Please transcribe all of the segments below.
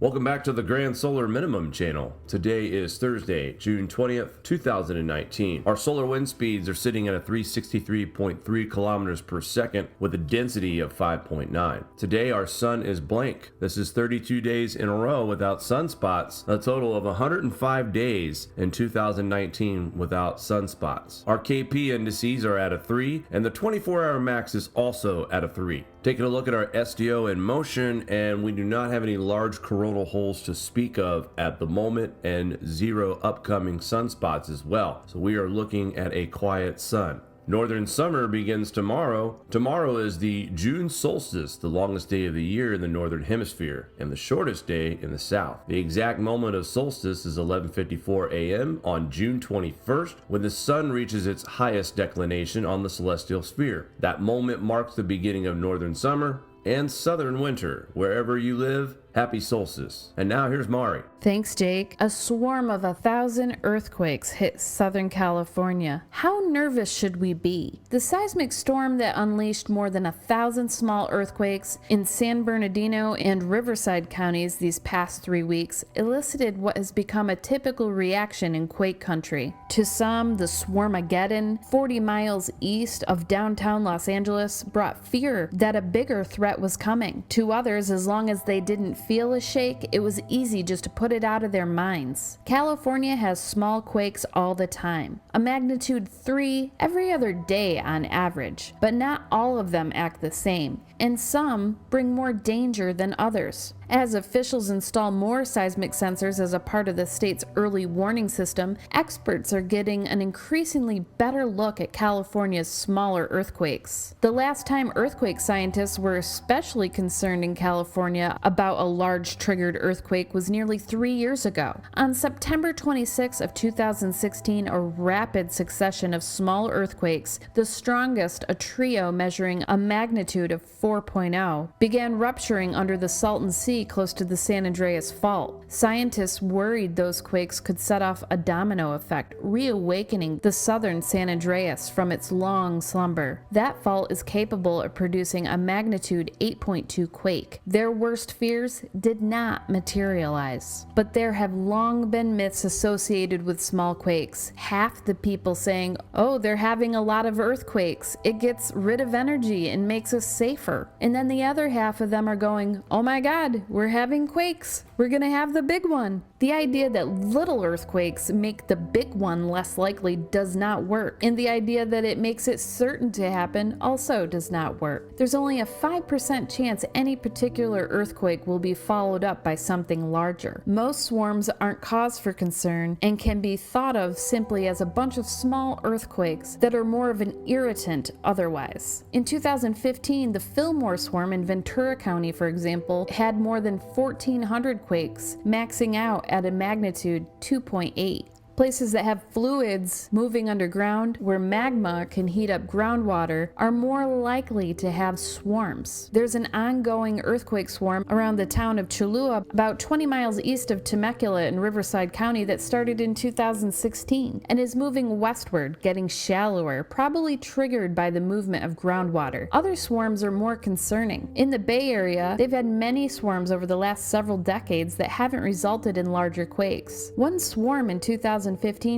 Welcome back to the Grand Solar Minimum channel. Today is Thursday, June 20th, 2019. Our solar wind speeds are sitting at a 363.3 kilometers per second with a density of 5.9. Today our sun is blank. This is 32 days in a row without sunspots, a total of 105 days in 2019 without sunspots. Our KP indices are at a 3 and the 24-hour max is also at a 3. Taking a look at our SDO in motion, and we do not have any large coronal holes to speak of at the moment, and 0 upcoming sunspots as well. So we are looking at a quiet sun. Northern summer begins tomorrow. Tomorrow is the June solstice, the longest day of the year in the northern hemisphere, and the shortest day in the south. The exact moment of solstice is 11:54 a.m. on June 21st, when the sun reaches its highest declination on the celestial sphere. That moment marks the beginning of northern summer and southern winter. Wherever you live, happy solstice. And now here's Mari. Thanks, Jake. A swarm of 1,000 earthquakes hit Southern California. How nervous should we be? The seismic storm that unleashed more than 1,000 small earthquakes in San Bernardino and Riverside counties these past 3 weeks elicited what has become a typical reaction in quake country. To some, the Swarmageddon, 40 miles east of downtown Los Angeles, brought fear that a bigger threat was coming. To others, as long as they didn't feel a shake, it was easy just to put it out of their minds. California has small quakes all the time, a magnitude 3 every other day on average, but not all of them act the same, and some bring more danger than others. As officials install more seismic sensors as a part of the state's early warning system, experts are getting an increasingly better look at California's smaller earthquakes. The last time earthquake scientists were especially concerned in California about a large triggered earthquake was nearly 3 years ago. On September 26 of 2016, a rapid succession of small earthquakes, the strongest, a trio measuring a magnitude of 4.0, began rupturing under the Salton Sea close to the San Andreas Fault. Scientists worried those quakes could set off a domino effect, reawakening the southern San Andreas from its long slumber. That fault is capable of producing a magnitude 8.2 quake. Their worst fears did not materialize. But there have long been myths associated with small quakes. Half the people saying, oh, they're having a lot of earthquakes. It gets rid of energy and makes us safer. And then the other half of them are going, oh my God, we're having quakes. We're gonna have the big one. The idea that little earthquakes make the big one less likely does not work. And the idea that it makes it certain to happen also does not work. There's only a 5% chance any particular earthquake will be followed up by something larger. Most swarms aren't cause for concern and can be thought of simply as a bunch of small earthquakes that are more of an irritant otherwise. In 2015, the Fillmore swarm in Ventura County, for example, had more than 1,400 quakes, maxing out at a magnitude 2.8. Places that have fluids moving underground, where magma can heat up groundwater, are more likely to have swarms. There's an ongoing earthquake swarm around the town of Cholula, about 20 miles east of Temecula in Riverside County, that started in 2016 and is moving westward, getting shallower, probably triggered by the movement of groundwater. Other swarms are more concerning. In the Bay Area, they've had many swarms over the last several decades that haven't resulted in larger quakes. One swarm in 2015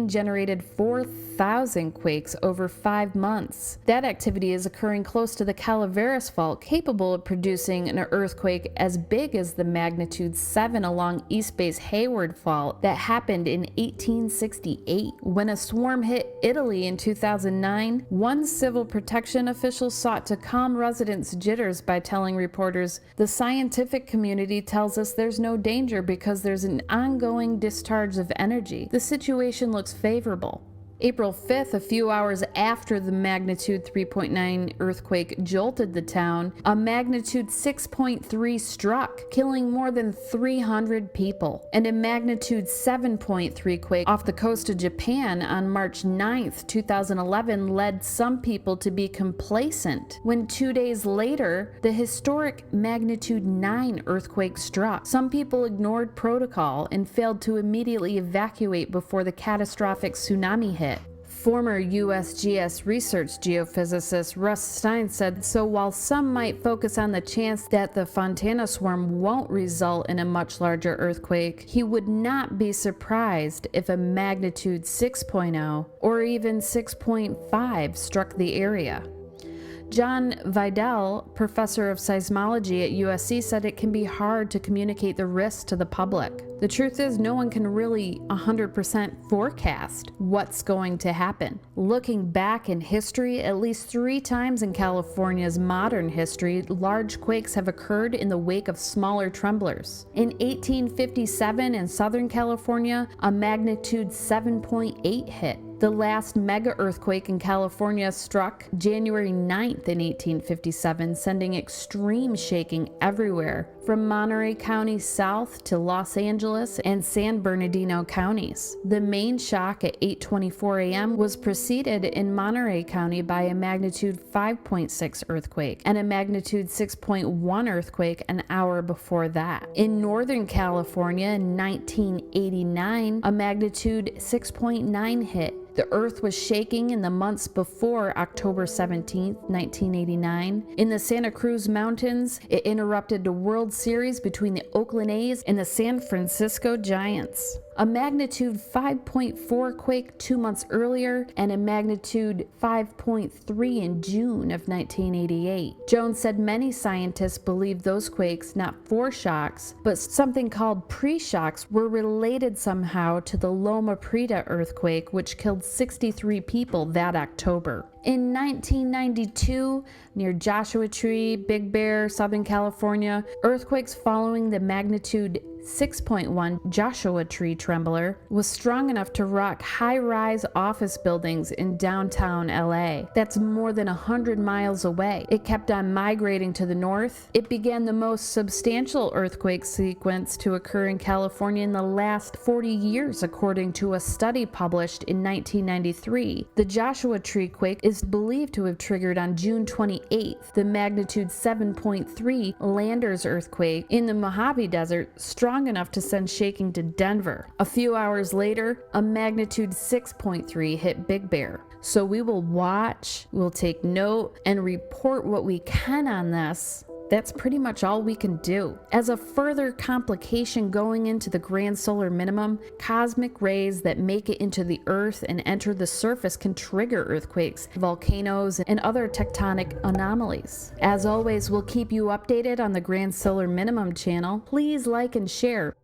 generated 4,000 quakes over 5 months. That activity is occurring close to the Calaveras Fault, capable of producing an earthquake as big as the magnitude 7 along East Bay's Hayward Fault that happened in 1868. When a swarm hit Italy in 2009, one civil protection official sought to calm residents' jitters by telling reporters, "The scientific community tells us there's no danger because there's an ongoing discharge of energy. The situation looks favorable." April 5th, a few hours after the magnitude 3.9 earthquake jolted the town, a magnitude 6.3 struck, killing more than 300 people. And a magnitude 7.3 quake off the coast of Japan on March 9th, 2011 led some people to be complacent when 2 days later, the historic magnitude 9 earthquake struck. Some people ignored protocol and failed to immediately evacuate before the catastrophic tsunami hit. Former USGS research geophysicist Russ Stein said, so while some might focus on the chance that the Fontana swarm won't result in a much larger earthquake, he would not be surprised if a magnitude 6.0 or even 6.5 struck the area. John Vidal, professor of seismology at USC, said it can be hard to communicate the risk to the public. The truth is, no one can really 100% forecast what's going to happen. Looking back in history, at least 3 times in California's modern history, large quakes have occurred in the wake of smaller tremblers. In 1857 in Southern California, a magnitude 7.8 hit. The last mega earthquake in California struck January 9th in 1857, sending extreme shaking everywhere, from Monterey County south to Los Angeles and San Bernardino counties. The main shock at 8:24 a.m. was preceded in Monterey County by a magnitude 5.6 earthquake and a magnitude 6.1 earthquake an hour before that. In Northern California in 1989, a magnitude 6.9 hit. The earth was shaking in the months before October 17, 1989. In the Santa Cruz Mountains, it interrupted the World Series between the Oakland A's and the San Francisco Giants. A magnitude 5.4 quake 2 months earlier, and a magnitude 5.3 in June of 1988. Jones said many scientists believe those quakes, not foreshocks, but something called pre-shocks, were related somehow to the Loma Prieta earthquake, which killed 63 people that October. In 1992, near Joshua Tree, Big Bear, Southern California, earthquakes following the magnitude 6.1 Joshua Tree trembler was strong enough to rock high-rise office buildings in downtown LA. That's more than 100 miles away. It kept on migrating to the north. It began the most substantial earthquake sequence to occur in California in the last 40 years, according to a study published in 1993. The Joshua Tree quake is believed to have triggered on June 28th the magnitude 7.3 Landers earthquake in the Mojave Desert, strong enough to send shaking to Denver. A few hours later, a magnitude 6.3 hit Big Bear. So we will watch, we'll take note, and report what we can on this. That's pretty much all we can do. As a further complication going into the grand solar minimum, cosmic rays that make it into the Earth and enter the surface can trigger earthquakes, volcanoes, and other tectonic anomalies. As always, we'll keep you updated on the Grand Solar Minimum channel. Please like and share.